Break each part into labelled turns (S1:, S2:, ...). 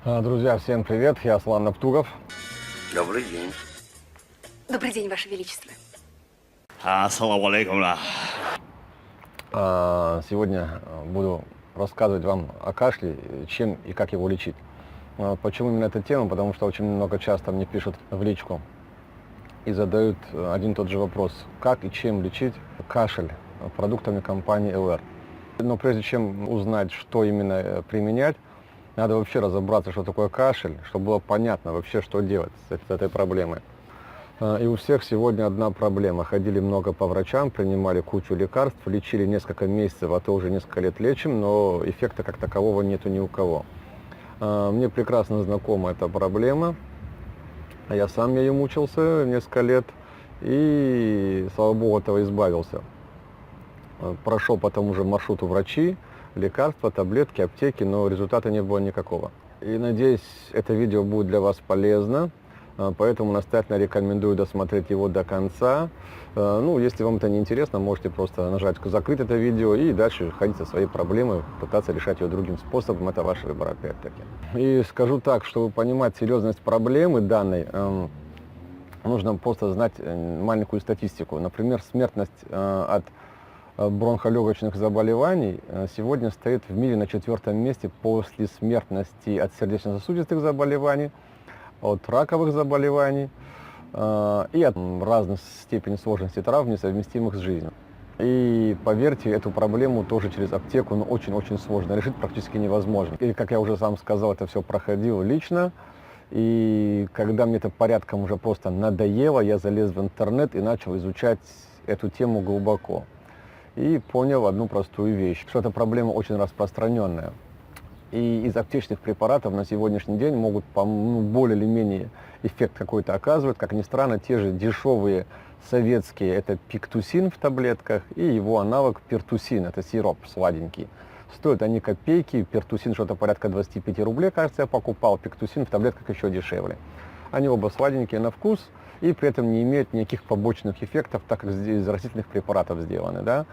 S1: Друзья, всем привет, я Аслан Наптугов.
S2: Добрый день.
S3: Добрый день, Ваше Величество.
S2: Ассаламу алейкум.
S1: Сегодня буду рассказывать вам о кашле, чем и как его лечить. Почему именно эта тема? Потому что очень много часто мне пишут в личку и задают один и тот же вопрос. Как и чем лечить кашель продуктами компании ЛР? Но прежде чем узнать, что именно применять, надо вообще разобраться, что такое кашель, чтобы было понятно вообще, что делать с этой проблемой. И у всех сегодня одна проблема. Ходили много по врачам, принимали кучу лекарств, лечили несколько месяцев, а то уже несколько лет лечим, но эффекта как такового нету ни у кого. Мне прекрасно знакома эта проблема. Я сам ею мучился несколько лет и, слава богу, от этого избавился. Прошел по тому же маршруту врачи, лекарства, таблетки, аптеки, но результата не было никакого. И надеюсь, это видео будет для вас полезно, поэтому настоятельно рекомендую досмотреть его до конца. Если вам это не интересно, можете просто нажать «Закрыть это видео» и дальше ходить со своей проблемой, пытаться решать ее другим способом, это ваш выбор опять-таки. И скажу так, чтобы понимать серьезность проблемы данной, нужно просто знать маленькую статистику. Например, смертность от бронхолегочных заболеваний сегодня стоит в мире на 4-м месте после смертности от сердечно-сосудистых заболеваний, от раковых заболеваний и от разных степеней сложности травм, несовместимых с жизнью. И поверьте, эту проблему тоже через аптеку очень-очень сложно решить, практически невозможно. И, как я уже сам сказал, это все проходил лично. И когда мне это порядком уже просто надоело, я залез в интернет и начал изучать эту тему глубоко. И понял одну простую вещь, что эта проблема очень распространенная. И из аптечных препаратов на сегодняшний день могут более или менее эффект какой-то оказывать. Как ни странно, те же дешевые советские, это пиктусин в таблетках, и его аналог пертусин, это сироп сладенький. Стоят они копейки, пертусин что-то порядка 25 рублей, кажется, я покупал, пиктусин в таблетках еще дешевле. Они оба сладенькие на вкус и при этом не имеют никаких побочных эффектов, так как из растительных препаратов сделаны. Да?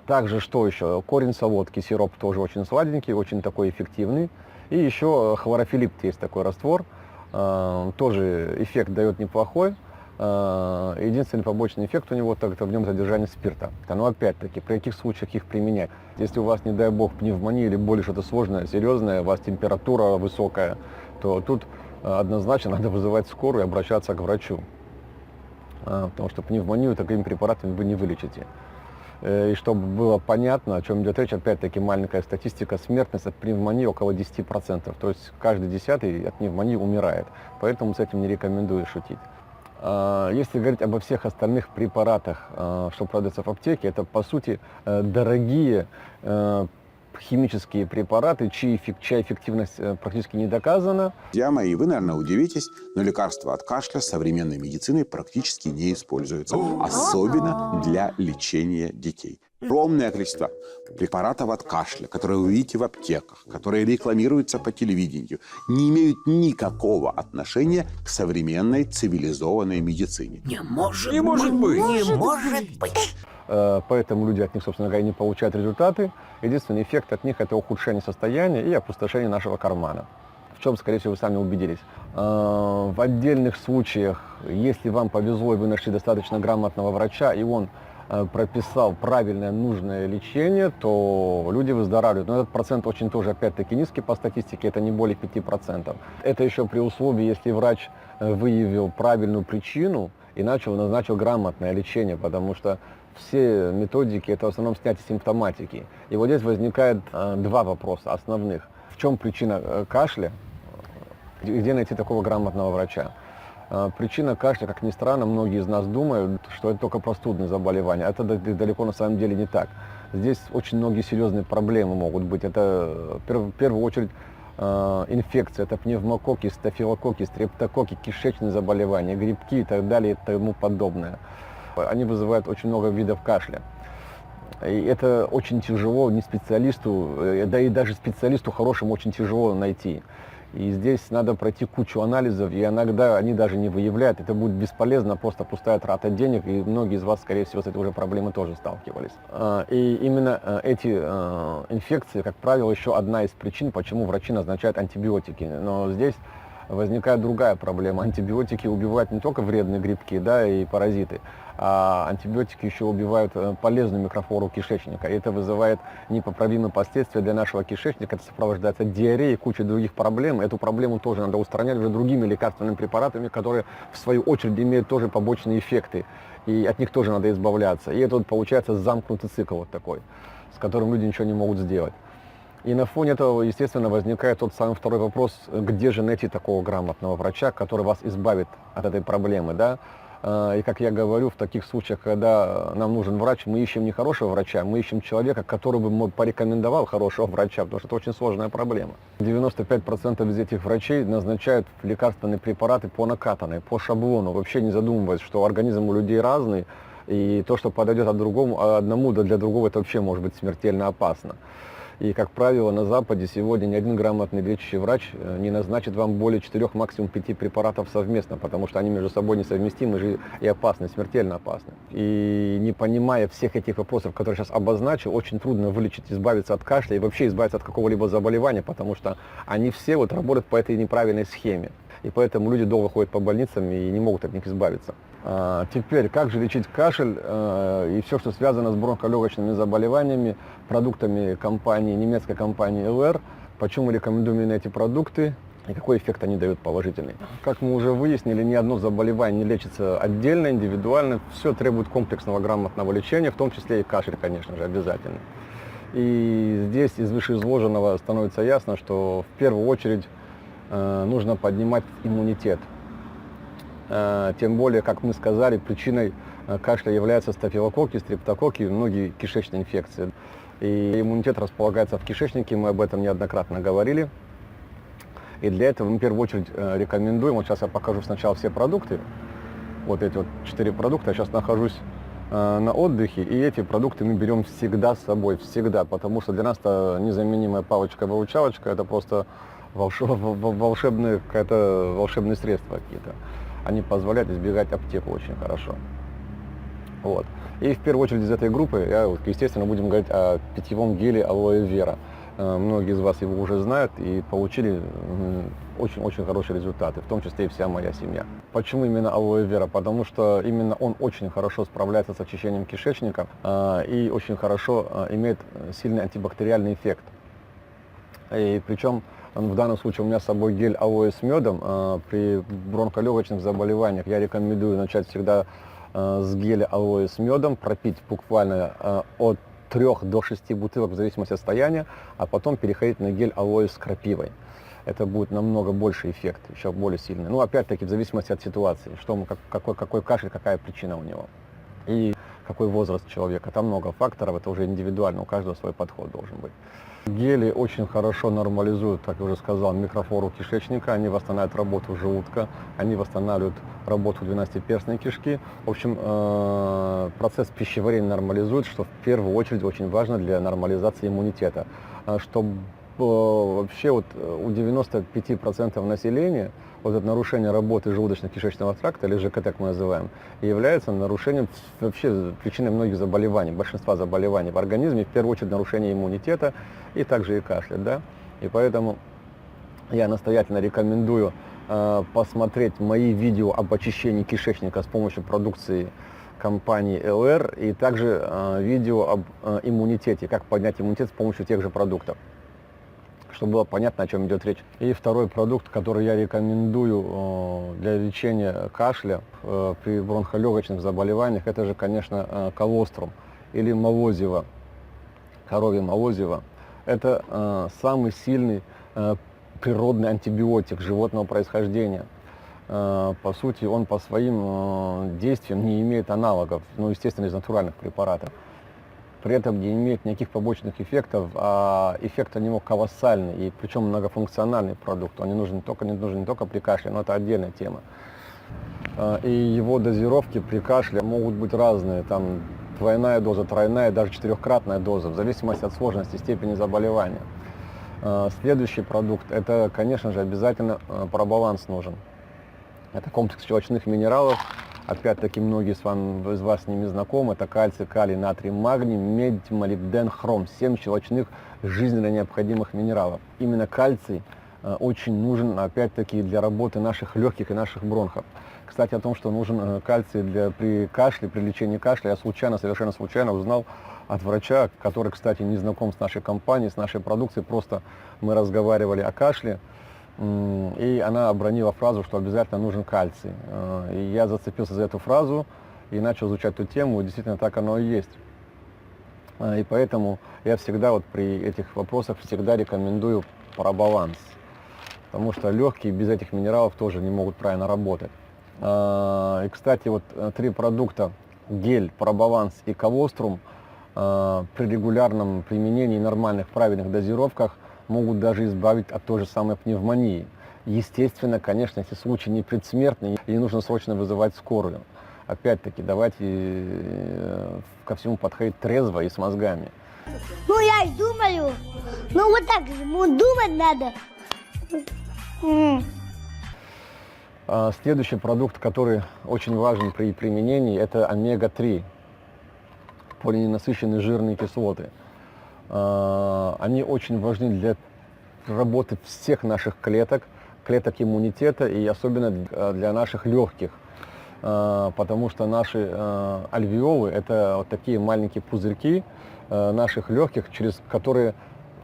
S1: Также что еще? Корень солодки, сироп тоже очень сладенький, очень такой эффективный. И еще хлорофилипт есть такой раствор, тоже эффект дает неплохой. Единственный побочный эффект у него это в нем содержание спирта. Но опять-таки, при каких случаях их применять? Если у вас, не дай бог, пневмония или более что-то сложное, серьезное, у вас температура высокая, то тут однозначно надо вызывать скорую и обращаться к врачу. Потому что пневмонию такими препаратами вы не вылечите. И чтобы было понятно, о чем идет речь, опять-таки маленькая статистика, смертность от пневмонии около 10%. То есть каждый 10-й от пневмонии умирает. Поэтому с этим не рекомендую шутить. Если говорить обо всех остальных препаратах, что продается в аптеке, это по сути дорогие химические препараты, чья эффективность практически не доказана.
S4: Друзья мои, вы, наверное, удивитесь, но лекарства от кашля современной медициной практически не используются, особенно для лечения детей. Огромное количество препаратов от кашля, которые вы видите в аптеках, которые рекламируются по телевидению, не имеют никакого отношения к современной цивилизованной медицине.
S2: Не может быть.
S1: Поэтому люди от них, собственно говоря, не получают результаты. Единственный эффект от них – это ухудшение состояния и опустошение нашего кармана. В чем, скорее всего, вы сами убедились. В отдельных случаях, если вам повезло и вы нашли достаточно грамотного врача, и он прописал правильное, нужное лечение, то люди выздоравливают. Но этот процент очень тоже, опять-таки, низкий по статистике, это не более 5%. Это еще при условии, если врач выявил правильную причину и назначил грамотное лечение, потому что все методики – это в основном снятие симптоматики. И вот здесь возникает два вопроса основных. В чем причина кашля? Где найти такого грамотного врача? Причина кашля, как ни странно, многие из нас думают, что это только простудное заболевание. Это далеко на самом деле не так. Здесь очень многие серьезные проблемы могут быть. Это в первую очередь инфекции, это пневмококки, стафилококки, стрептококки, кишечные заболевания, грибки и так далее и тому подобное. Они вызывают очень много видов кашля. И это очень тяжело не специалисту, да и даже специалисту хорошему очень тяжело найти. И здесь надо пройти кучу анализов, и иногда они даже не выявляют. Это будет бесполезно, просто пустая трата денег, и многие из вас, скорее всего, с этой уже проблемой тоже сталкивались. И именно эти инфекции, как правило, еще одна из причин, почему врачи назначают антибиотики. Но здесь возникает другая проблема. Антибиотики убивают не только вредные грибки, да, и паразиты, а антибиотики еще убивают полезную микрофлору кишечника. И это вызывает непоправимые последствия для нашего кишечника. Это сопровождается диареей, кучей других проблем. Эту проблему тоже надо устранять уже другими лекарственными препаратами, которые, в свою очередь, имеют тоже побочные эффекты. И от них тоже надо избавляться. И это вот получается замкнутый цикл вот такой, с которым люди ничего не могут сделать. И на фоне этого, естественно, возникает тот самый второй вопрос, где же найти такого грамотного врача, который вас избавит от этой проблемы, да? И, как я говорю, в таких случаях, когда нам нужен врач, мы ищем не хорошего врача, мы ищем человека, который бы порекомендовал хорошего врача, потому что это очень сложная проблема. 95% из этих врачей назначают лекарственные препараты по накатанной, по шаблону, вообще не задумываясь, что организм у людей разный, и то, что подойдет одному, да для другого, это вообще может быть смертельно опасно. И, как правило, на Западе сегодня ни один грамотный лечащий врач не назначит вам более 4, максимум 5 препаратов совместно, потому что они между собой несовместимы же и опасны, смертельно опасны. И не понимая всех этих вопросов, которые сейчас обозначил, очень трудно вылечить, избавиться от кашля и вообще избавиться от какого-либо заболевания, потому что они все вот работают по этой неправильной схеме. И поэтому люди долго ходят по больницам и не могут от них избавиться. Теперь, как же лечить кашель и все, что связано с бронхолегочными заболеваниями, продуктами компании, немецкой компании ЛР, почему рекомендуем именно эти продукты и какой эффект они дают положительный. Как мы уже выяснили, ни одно заболевание не лечится отдельно, индивидуально, все требует комплексного грамотного лечения, в том числе и кашель, конечно же, обязательно. И здесь из вышеизложенного становится ясно, что в первую очередь нужно поднимать иммунитет. Тем более, как мы сказали, причиной кашля являются стафилококки, стрептококки и многие кишечные инфекции. И иммунитет располагается в кишечнике, мы об этом неоднократно говорили. И для этого мы в первую очередь рекомендуем, вот сейчас я покажу сначала все продукты, вот эти вот 4 продукта, я сейчас нахожусь на отдыхе, и эти продукты мы берем всегда с собой, всегда, потому что для нас это незаменимая палочка-выручалочка, это просто волшебные средства какие-то. Они позволяют избегать аптеку очень хорошо. Вот. И в первую очередь из этой группы, естественно, будем говорить о питьевом геле алоэ вера. Многие из вас его уже знают и получили очень-очень хорошие результаты, в том числе и вся моя семья. Почему именно алоэ вера? Потому что именно он очень хорошо справляется с очищением кишечника и очень хорошо имеет сильный антибактериальный эффект. И причем в данном случае у меня с собой гель алоэ с медом. При бронхолегочных заболеваниях я рекомендую начать всегда с геля алоэ с медом, пропить буквально от 3 до 6 бутылок в зависимости от состояния, а потом переходить на гель алоэ с крапивой. Это будет намного больше эффект, еще более сильный. Ну, опять-таки, в зависимости от ситуации, какой кашель, какая причина у него. И какой возраст человека. Там много факторов, это уже индивидуально, у каждого свой подход должен быть. Гели очень хорошо нормализуют, как я уже сказал, микрофлору кишечника, они восстанавливают работу желудка, они восстанавливают работу двенадцатиперстной кишки. В общем, процесс пищеварения нормализует, что в первую очередь очень важно для нормализации иммунитета. Чтобы вообще вот у 95% населения вот это нарушение работы желудочно-кишечного тракта, или ЖКТ, как мы называем, является нарушением, вообще причиной многих заболеваний, большинства заболеваний в организме, в первую очередь нарушение иммунитета и также и кашля, да. И поэтому я настоятельно рекомендую посмотреть мои видео об очищении кишечника с помощью продукции компании ЛР и также видео об иммунитете, как поднять иммунитет с помощью тех же продуктов, чтобы было понятно, о чем идет речь. И второй продукт, который я рекомендую для лечения кашля при бронхолегочных заболеваниях, это же, конечно, колострум или молозиво, коровье молозиво. Это самый сильный природный антибиотик животного происхождения. По сути, он по своим действиям не имеет аналогов, ну, естественно, из натуральных препаратов. При этом не имеет никаких побочных эффектов, а эффект от него колоссальный, и причем многофункциональный продукт. Он не нужен не только при кашле, но это отдельная тема. И его дозировки при кашле могут быть разные, там двойная доза, тройная, даже 4-кратная доза, в зависимости от сложности, степени заболевания. Следующий продукт, это, конечно же, обязательно пробаланс нужен. Это комплекс щелочных минералов. Опять-таки, многие из вас с ними знакомы. Это кальций, калий, натрий, магний, медь, молибден, хром. 7 щелочных жизненно необходимых минералов. Именно кальций очень нужен, опять-таки, для работы наших легких и наших бронхов. Кстати, о том, что нужен кальций при кашле, при лечении кашля, я совершенно случайно узнал от врача, который, кстати, не знаком с нашей компанией, с нашей продукцией. Просто мы разговаривали о кашле, и она обронила фразу, что обязательно нужен кальций. И я зацепился за эту фразу и начал изучать эту тему, и действительно так оно и есть. И поэтому я всегда вот при этих вопросах всегда рекомендую пробаланс, потому что легкие без этих минералов тоже не могут правильно работать. И, кстати, вот 3 продукта, гель, пробаланс и колострум, при регулярном применении, нормальных, правильных дозировках могут даже избавить от той же самой пневмонии. Естественно, конечно, если случай не предсмертный, и не нужно срочно вызывать скорую. Опять-таки, давайте ко всему подходить трезво и с мозгами.
S5: Ну, я и думаю. Ну, вот так же, думать надо.
S1: Следующий продукт, который очень важен при применении, это омега-3, полиненасыщенные жирные кислоты. Они очень важны для работы всех наших клеток иммунитета и особенно для наших легких, потому что наши альвеолы – это вот такие маленькие пузырьки наших легких, через которые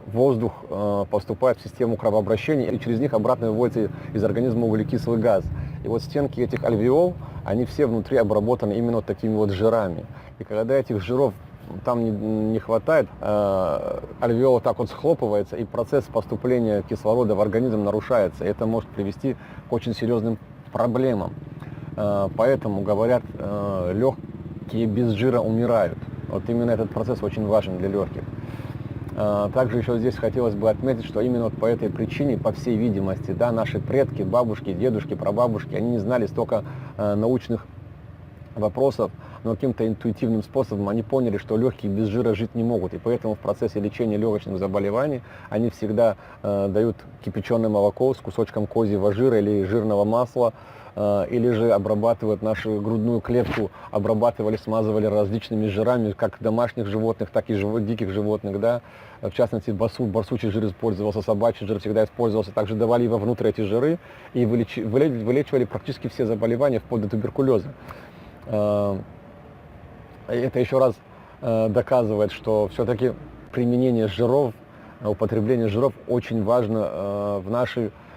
S1: воздух поступает в систему кровообращения, и через них обратно выводится из организма углекислый газ. И вот стенки этих альвеол, они все внутри обработаны именно вот такими вот жирами. И когда этих жиров там не хватает, альвеола так вот схлопывается, и процесс поступления кислорода в организм нарушается. И это может привести к очень серьезным проблемам. Поэтому, говорят, легкие без жира умирают. Вот именно этот процесс очень важен для легких. Также еще здесь хотелось бы отметить, что именно вот по этой причине, по всей видимости, да, наши предки, бабушки, дедушки, прабабушки, они не знали столько научных вопросов, но каким-то интуитивным способом они поняли, что легкие без жира жить не могут. И поэтому в процессе лечения легочных заболеваний они всегда дают кипяченое молоко с кусочком козьего жира или жирного масла, или же обрабатывают нашу грудную клетку, обрабатывали, смазывали различными жирами, как домашних животных, так и диких животных, да. В частности, барсучий жир использовался, собачий жир всегда использовался. Также давали вовнутрь эти жиры и вылечивали практически все заболевания, вплоть до туберкулеза. Это еще раз доказывает, что все-таки применение жиров, употребление жиров очень важно в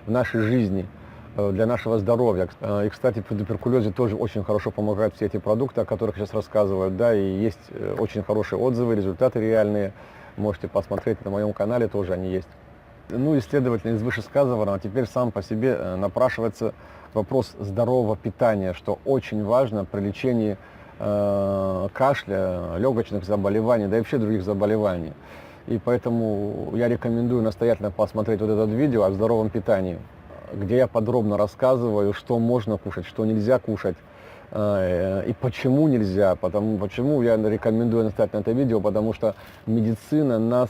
S1: нашей жизни, для нашего здоровья. И, кстати, при туберкулезе тоже очень хорошо помогают все эти продукты, о которых сейчас рассказывают, да, и есть очень хорошие отзывы, результаты реальные. Можете посмотреть на моем канале, тоже они есть. Ну и, следовательно, из вышесказанного теперь сам по себе напрашивается вопрос здорового питания, что очень важно при лечении кашля, легочных заболеваний, да и вообще других заболеваний. И поэтому я рекомендую настоятельно посмотреть вот это видео о здоровом питании, где я подробно рассказываю, что можно кушать, что нельзя кушать и почему нельзя. Почему я рекомендую настоятельно это видео, потому что медицина нас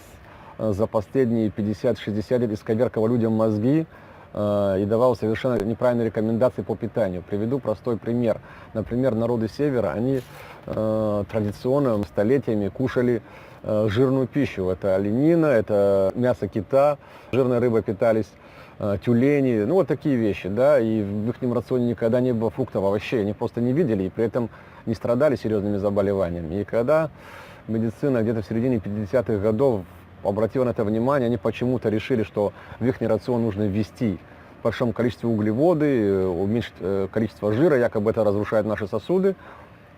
S1: за последние 50-60 лет исковеркала людям мозги и давала совершенно неправильные рекомендации по питанию. Приведу простой пример. Например, народы Севера, они традиционно столетиями кушали жирную пищу. Это оленина, это мясо кита, жирной рыбой питались, тюлени, ну вот такие вещи, да, и в их рационе никогда не было фруктов, овощей, они просто не видели и при этом не страдали серьезными заболеваниями. И когда медицина где-то в середине 50-х годов обратила на это внимание, они почему-то решили, что в их рацион нужно ввести в большом количестве углеводы, уменьшить количество жира, якобы это разрушает наши сосуды.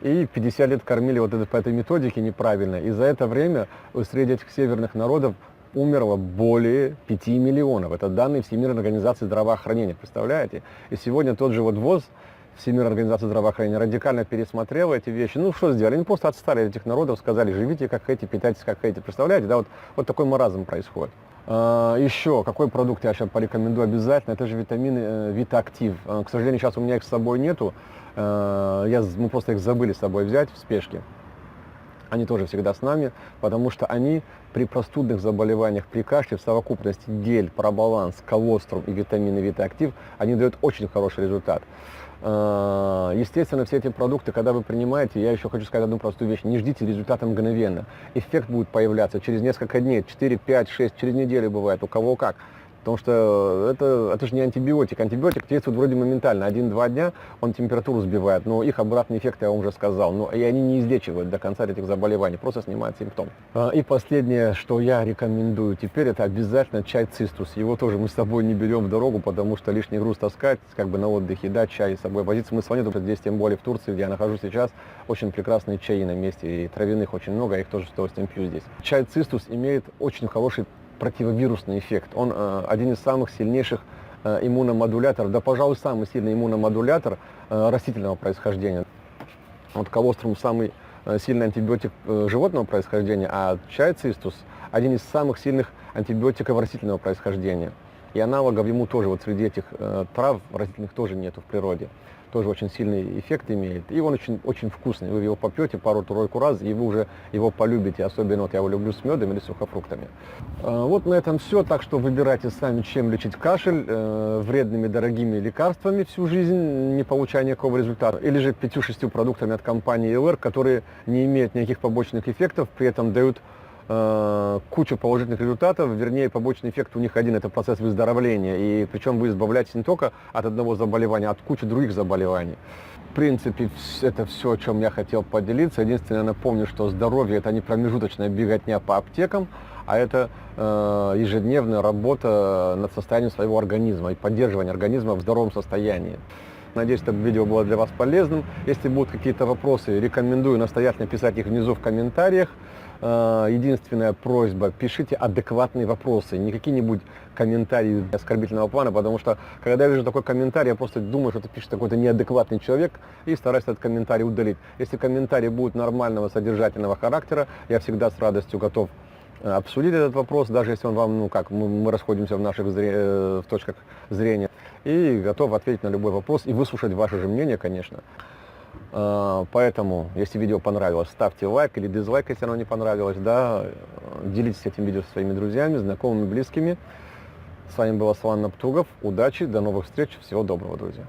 S1: И 50 лет кормили вот по этой методике неправильно. И за это время среди этих северных народов умерло более 5 миллионов. Это данные Всемирной организации здравоохранения, представляете? И сегодня тот же вот ВОЗ, Всемирная организация здравоохранения, радикально пересмотрела эти вещи. Ну что сделали? Они просто отстали от этих народов, сказали, живите как хотите, питайтесь как хотите. Представляете? Да, вот такой маразм происходит. Еще какой продукт я сейчас порекомендую обязательно? Это же витамины Витаактив. К сожалению, сейчас у меня их с собой нету. Мы просто их забыли с собой взять в спешке. они тоже всегда с нами, потому что они при простудных заболеваниях, при кашле в совокупности гель, пробаланс, колострум и витамины Витаактив, они дают очень хороший результат. Естественно, все эти продукты, когда вы принимаете, я еще хочу сказать одну простую вещь, не ждите результата мгновенно. Эффект будет появляться через несколько дней, 4, 5, 6, через неделю бывает, у кого как. Потому что это же не антибиотик. Антибиотик действует вроде моментально, 1-2 дня он температуру сбивает, но их обратный эффект я вам уже сказал. Но и они не излечивают до конца этих заболеваний, просто снимают симптом. И последнее, что я рекомендую теперь, это обязательно чай циструс. Его тоже мы с собой не берем в дорогу, потому что лишний груз таскать, как бы на отдыхе, да, чай с собой возить смысла нет, потому что здесь, тем более в Турции, где я нахожусь сейчас, очень прекрасные чаи на месте, и травяных очень много, я их тоже с удовольствием пью здесь. Чай циструс имеет очень хороший противовирусный эффект. Он один из самых сильнейших иммуномодуляторов, да, пожалуй, самый сильный иммуномодулятор растительного происхождения. Вот колострум самый сильный антибиотик животного происхождения, а чай циструс один из самых сильных антибиотиков растительного происхождения. И аналогов ему тоже, вот среди этих трав растительных тоже нету в природе. Тоже очень сильный эффект имеет. И он очень, очень вкусный. Вы его попьете пару-тройку раз, и вы уже его полюбите. Особенно вот я его люблю с медом или сухофруктами. Вот на этом все. Так что выбирайте сами, чем лечить кашель. Вредными, дорогими лекарствами всю жизнь, не получая никакого результата. Или же 5-6 продуктами от компании ЛР, которые не имеют никаких побочных эффектов, при этом дают кучу положительных результатов, вернее, побочный эффект у них один, это процесс выздоровления, и причем вы избавляетесь не только от одного заболевания, а от кучи других заболеваний. В принципе, это все, о чем я хотел поделиться. Единственное, напомню, что здоровье – это не промежуточная беготня по аптекам, а это ежедневная работа над состоянием своего организма и поддерживание организма в здоровом состоянии. Надеюсь, это видео было для вас полезным. Если будут какие-то вопросы, рекомендую настоятельно писать их внизу в комментариях. Единственная просьба, пишите адекватные вопросы, не какие-нибудь комментарии оскорбительного плана, потому что, когда я вижу такой комментарий, я просто думаю, что это пишет какой-то неадекватный человек, и стараюсь этот комментарий удалить. Если комментарий будет нормального, содержательного характера, я всегда с радостью готов обсудить этот вопрос, даже если он вам, ну как, мы расходимся в наших в точках зрения, и готов ответить на любой вопрос и выслушать ваше же мнение, конечно. Поэтому, если видео понравилось, ставьте лайк или дизлайк, если оно не понравилось, да, делитесь этим видео со своими друзьями, знакомыми, близкими. С вами был Аслан Наптугов. Удачи, до новых встреч, всего доброго, друзья.